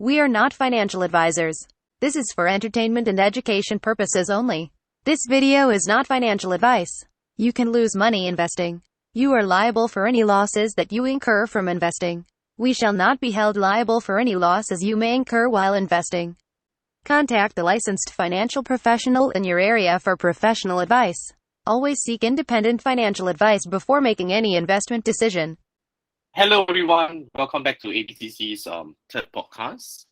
We are not financial advisors. This is for entertainment and education purposes only. This video is not financial advice. You can lose money investing. You are liable for any losses that you incur from investing. We shall not be held liable for any losses you may incur while investing. Contact the licensed financial professional in your area for professional advice. Always seek independent financial advice before making any investment decision. Hello, everyone. Welcome back to ABCC's third podcast.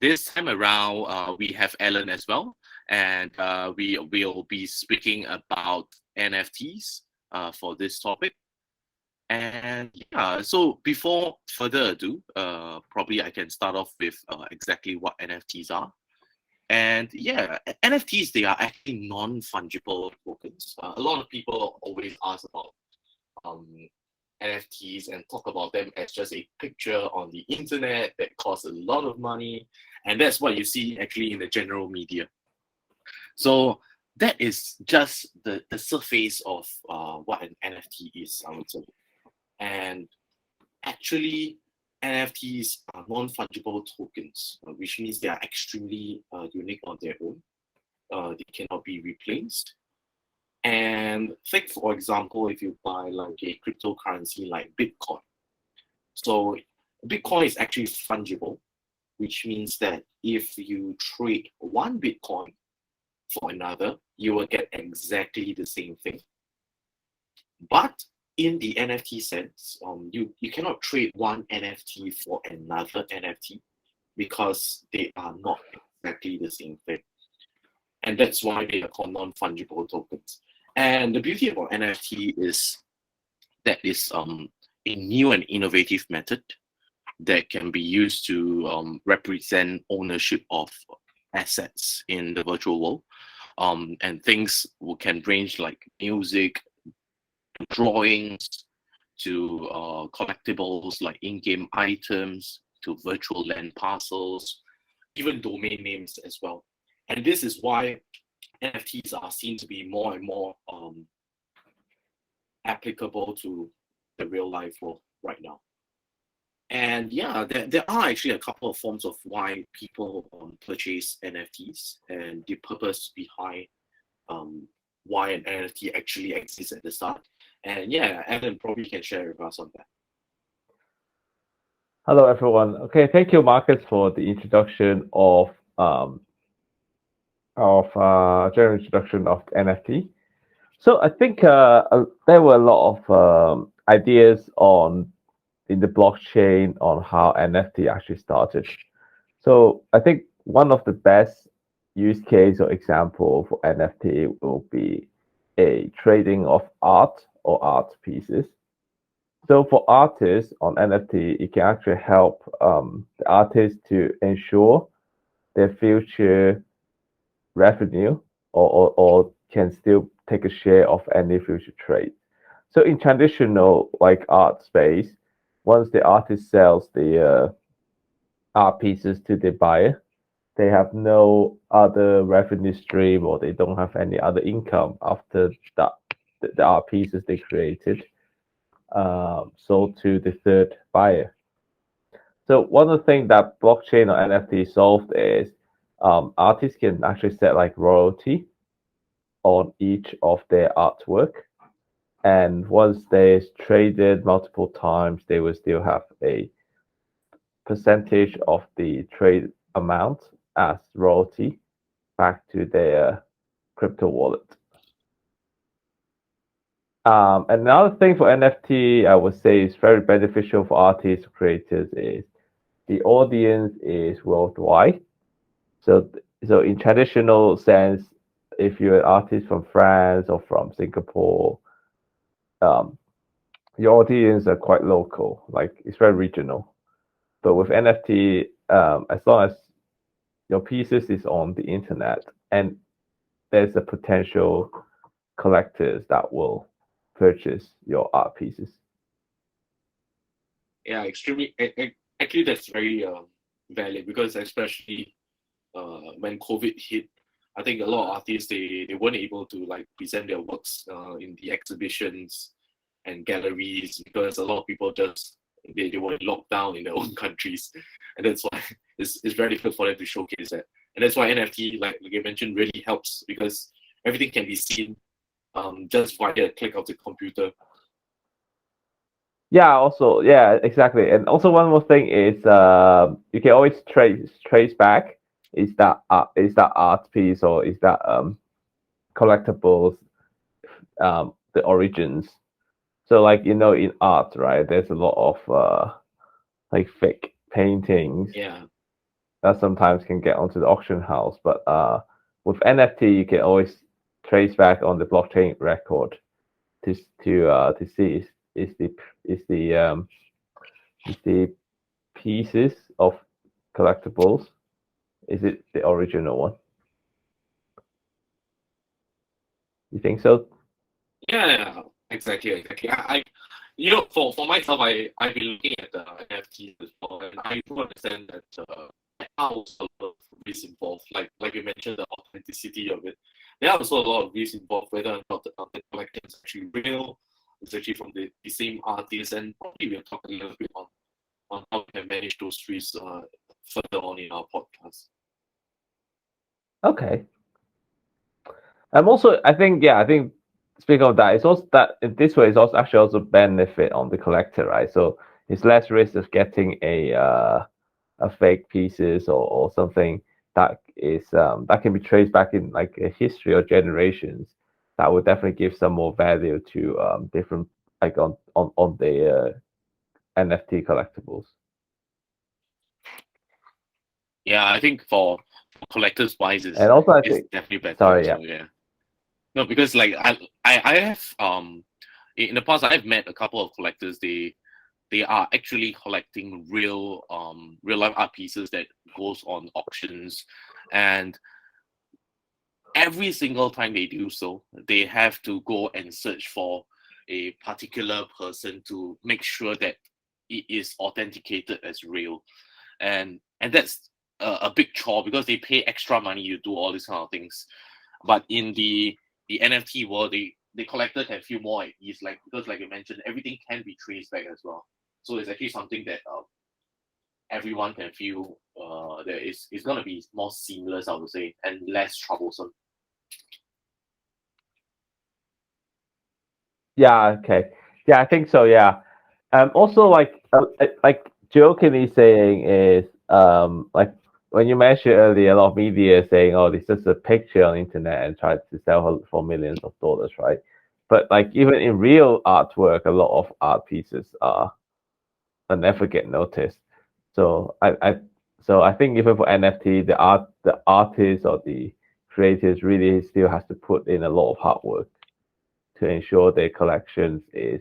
This time around, we have Alan as well, and we will be speaking about NFTs for this topic. And yeah, so before further ado, probably I can start off with exactly what NFTs are. And yeah, NFTs, they are actually non-fungible tokens. A lot of people always ask about NFTs and talk about them as just a picture on the internet that costs a lot of money. And that's what you see actually in the general media. So that is just the surface of what an NFT is, I would say. And actually, NFTs are non-fungible tokens, which means they are extremely unique on their own. They cannot be replaced. And take, for example, if you buy like a cryptocurrency like Bitcoin. So Bitcoin is actually fungible, which means that if you trade one Bitcoin for another, you will get exactly the same thing. But in the NFT sense, you cannot trade one NFT for another NFT because they are not exactly the same thing. And that's why they are called non-fungible tokens. And the beauty about NFT is that it's a new and innovative method that can be used to represent ownership of assets in the virtual world. And things can range like music, to drawings, to collectibles like in-game items, to virtual land parcels, even domain names as well. And this is why NFTs are seen to be more and more applicable to the real life world right now. And yeah, there are actually a couple of forms of why people purchase NFTs and the purpose behind why an NFT actually exists at the start. And yeah, Alan probably can share with us on that. Hello, everyone. Okay, thank you, Marcus, for the introduction of general introduction of NFT. So I think there were a lot of ideas in the blockchain on how NFT actually started. So I think one of the best use case or example for NFT will be a trading of art or art pieces. So for artists on NFT, it can actually help the artists to ensure their future revenue or can still take a share of any future trade. So in traditional like art space, once the artist sells the art pieces to the buyer, they have no other revenue stream or they don't have any other income after the art pieces they created sold to the third buyer. So one of the things that blockchain or NFT solved is artists can actually set like royalty on each of their artwork. And once they're traded multiple times, they will still have a percentage of the trade amount as royalty back to their crypto wallet. Another thing for NFT, I would say is very beneficial for artists, creators, is the audience is worldwide. So in traditional sense, if you're an artist from France or from Singapore, your audience are quite local, like it's very regional. But with NFT, as long as your pieces is on the internet and there's a potential collectors that will purchase your art pieces. Yeah, extremely. Actually, that's very valid because especially when COVID hit, I think a lot of artists they weren't able to like present their works in the exhibitions and galleries because a lot of people just they were locked down in their own countries, and that's why it's very difficult for them to showcase that. And that's why NFT, like you mentioned, really helps because everything can be seen just via a click of the computer. Yeah, also, yeah, exactly. And also one more thing is you can always trace back, is that art piece or is that collectibles, the origins. So like in art, right, there's a lot of like fake paintings Yeah. that sometimes can get onto the auction house. But with NFT, you can always trace back on the blockchain record to see is the is the um, is the pieces of collectibles, is it the original one? You think so? Yeah, exactly. For myself, I've been looking at the NFTs as well, and I do understand that there are also a lot of risks involved. Like you mentioned, the authenticity of it. There are also a lot of risks involved, whether or not the collection is actually real, it's actually from the same artist, and probably we'll talk a little bit on how we can manage those risks further on in our podcast. Okay. Also, I think speaking of that, it's also that in this way, it's also actually also benefit on the collector, right? So it's less risk of getting a fake pieces or something that is that can be traced back in like a history or generations. That would definitely give some more value to different like on the NFT collectibles. Yeah, I think for collectors wise, And also, I it's think, definitely better. sorry, yeah. So yeah. No, because like I have in the past I've met a couple of collectors. They are actually collecting real life art pieces that goes on auctions, and every single time they do so, they have to go and search for a particular person to make sure that it is authenticated as real, and that's a big chore because they pay extra money to do all these kind of things. But in the NFT world, the collector can feel more at ease, like because like you mentioned, everything can be traced back as well. So it's actually something that everyone can feel that it's gonna be more seamless, I would say, and less troublesome. Yeah, okay. Yeah, I think so. Yeah. Also, like jokingly saying is like when you mentioned earlier, a lot of media saying, "Oh, this is a picture on the internet and tried to sell for millions of dollars," right? But like even in real artwork, a lot of art pieces are never get noticed. So I think even for NFT, the artist or the creators really still has to put in a lot of hard work to ensure their collections is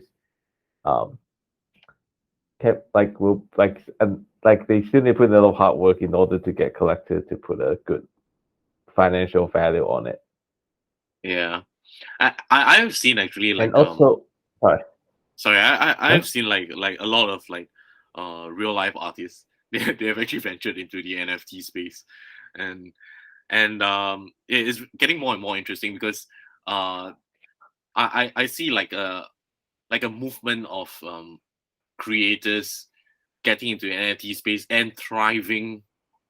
um kept like will like and like they still need to put in a lot of hard work in order to get collectors to put a good financial value on it. Yeah, I've seen actually And like also, sorry, sorry, huh? I've seen like a lot of like real life artists. They have actually ventured into the NFT space, and it is getting more and more interesting because I see like a movement of creators getting into the NFT space and thriving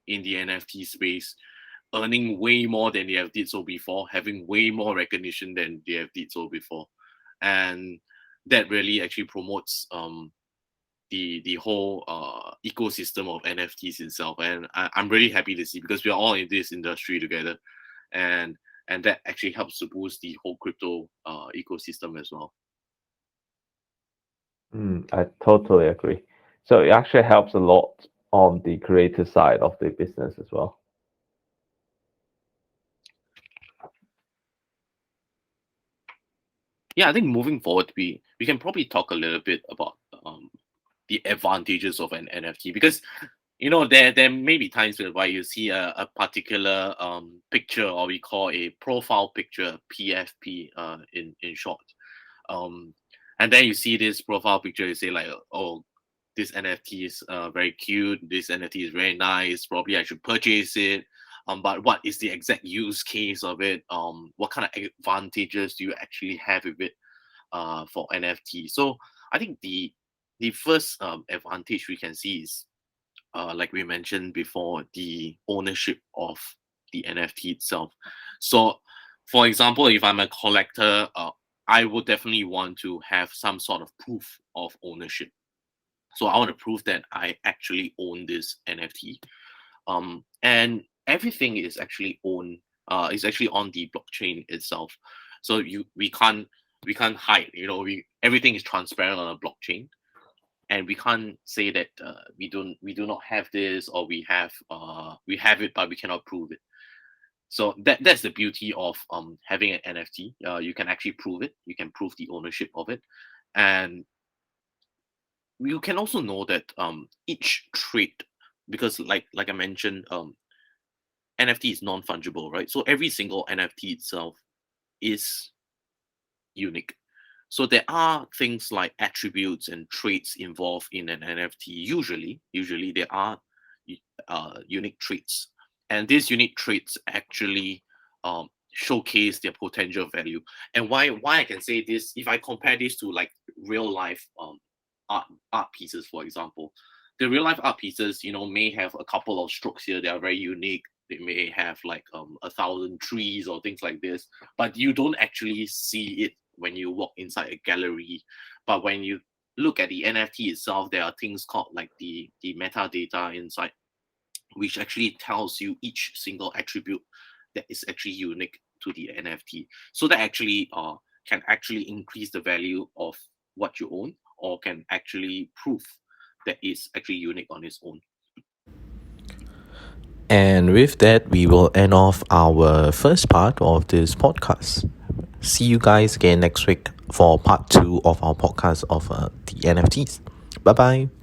in the NFT space, earning way more than they have did so before, having way more recognition than they have did so before, and that really actually promotes the whole ecosystem of NFTs itself. And I'm really happy to see because we are all in this industry together, and that actually helps to boost the whole crypto ecosystem as well. I totally agree. So it actually helps a lot on the creator side of the business as well. Yeah, I think moving forward, we can probably talk a little bit about the advantages of an NFT because there may be times where you see a particular picture, or we call a profile picture, PFP in short, um, and then you see this profile picture, you say like, oh, this NFT is very cute, this NFT is very nice, probably I should purchase it. But what is the exact use case of it? What kind of advantages do you actually have with it for NFT? So I think the the first advantage we can see is, like we mentioned before, the ownership of the NFT itself. So, for example, if I'm a collector, I would definitely want to have some sort of proof of ownership. So I want to prove that I actually own this NFT. And everything is actually is actually on the blockchain itself. So we can't hide. Everything is transparent on a blockchain, and we can't say that we do not have this, or we have it but we cannot prove it. So that's the beauty of having an NFT. You can actually prove it. You can prove the ownership of it, and you can also know that each trait, because like I mentioned, NFT is non-fungible, right? So every single NFT itself is unique. So there are things like attributes and traits involved in an NFT. Usually there are unique traits, and these unique traits actually showcase their potential value. And why I can say this, if I compare this to like real life art pieces, for example, the real life art pieces, may have a couple of strokes here. They are very unique. They may have like 1,000 trees or things like this, but you don't actually see it when you walk inside a gallery. But when you look at the NFT itself, there are things called like the metadata inside, which actually tells you each single attribute that is actually unique to the NFT. So that actually can actually increase the value of what you own, or can actually prove that it's actually unique on its own. And with that, we will end off our first part of this podcast. See you guys again next week for part 2 of our podcast of the NFTs. Bye bye.